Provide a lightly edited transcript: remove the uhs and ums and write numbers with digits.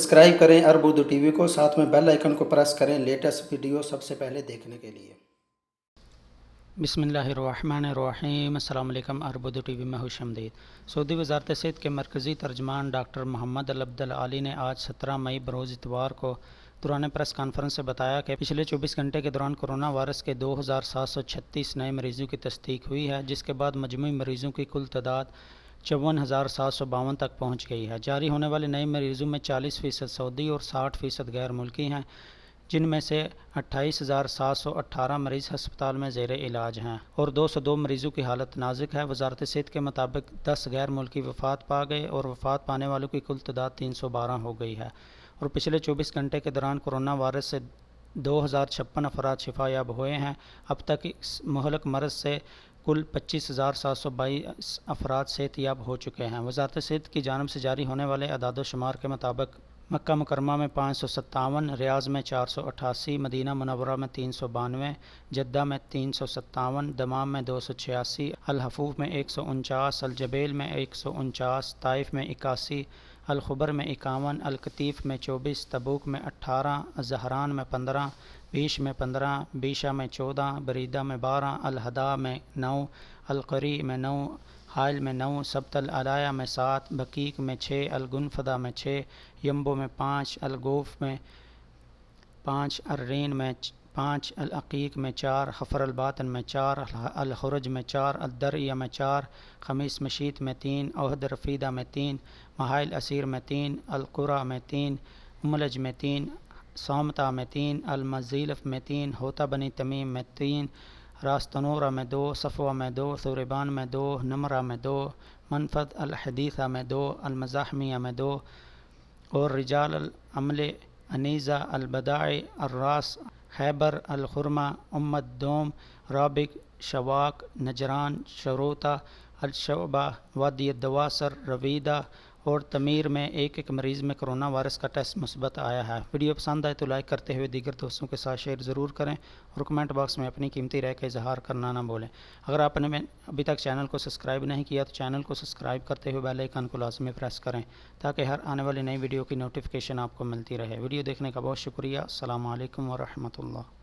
Subscribe करें अरब Urdu TV को, साथ में बेल आइकन को प्रेस करें लेटेस्ट वीडियो सबसे पहले देखने के लिए। बिस्मिल्लाहिर्रहमानिर्रहीम। अस्सलाम वालेकुम। अरब उर्दू टीवी में खुशामदीद। सऊदी वज़ारत सेहत के मरकज़ी तर्जमान डॉक्टर मोहम्मद अल अब्दुल आली ने आज 17 मई बरोज़ इतवार को दौरान प्रेस कॉन्फ्रेंस से बताया कि पिछले 24 घंटे के दौरान कोरोना वायरस के 2736 नए मरीज़ों की तस्दीक हुई है, जिसके बाद मजमूई मरीज़ों की कुल तादाद 54,752 तक पहुँच गई है। जारी होने वाले नए मरीज़ों में 40% सऊदी और 60% गैर मुल्की हैं, जिनमें से 28,718 मरीज़ हस्पताल में ज़ेर इलाज हैं और 202 मरीज़ों की हालत नाजुक है। वज़ारत सेहत के मुताबिक 10 गैर मुल्की वफ़ात पा गए और वफ़ात पाने वालों की कुल तादाद 312 हो गई है और पिछले 24 घंटे के दौरान कोरोना वायरस से 2056 अफराद शिफायाब हुए हैं। अब तक इस मुहलक मरज़ से कुल 25,722 अफराद सेहतयाब हो चुके हैं। वज़ारत सेहत की जानिब से जारी होने वाले अदाद शुमार के मुताबिक मक्का मुकरमा में 557, रियाज़ में 488, मदीना मुनव्वरा में 392, जद्दा में 357, दमाम में 286, अल हफूफ में 149, अल जबेल में 149, ताइफ में 81, अल खुबर में 51, अल कतीफ़ में 24, तबूक में 18, ज़हरान में 15, बीश में 15, बीशा में 14, बरीदा में 12, अल हदा में 9, अल क़री में 9, हाइल में 9, सबत अल अलाया में 7, बकीक में 6, अल गुनफदा में 6, यम्बो में 5, अल गोफ में 5, अर्रीन में 5, अल अकीक में 4, खफर अल बातन में 4, अल खुरज में 4, अल दरिया में 4, खमीस मशीत में 3, ओहद रफीदा में 3, महाइल असीर में 3, अल कुरा में 3, उमलज में 3, सामता में 3, अल मज़ीलफ़ में 3, होता बनी तमीम में 3, रास्तनूरा में 2, सफ़वा में 2, सुरबान में 2, नमरा में 2, मनफद अल हदीसा में 2, अल मज़ाहमिया में 2 और रिजाल अल अमले अनीज़ा अल बदाई अर्रास खैबर अल खुरमा उम्मद दोम राबिक शवाक नजरान शरोता अल शोबा वादी दवासर रवीदा और तमीर में एक मरीज़ में कोरोना वायरस का टेस्ट मुस्बत आया है। वीडियो पसंद आए तो लाइक करते हुए दीगर दोस्तों के साथ शेयर ज़रूर करें और कमेंट बॉक्स में अपनी कीमती राय का इजहार करना ना भूलें। अगर आपने अभी तक चैनल को सब्सक्राइब नहीं किया तो चैनल को सब्सक्राइब करते हुए बेल आइकन को लाजमी प्रेस करें ताकि हर आने वाली नई वीडियो की नोटिफिकेशन आपको मिलती रहे। वीडियो देखने का बहुत शुक्रिया। अस्सलामु अलैकुम व रहमतुल्लाह।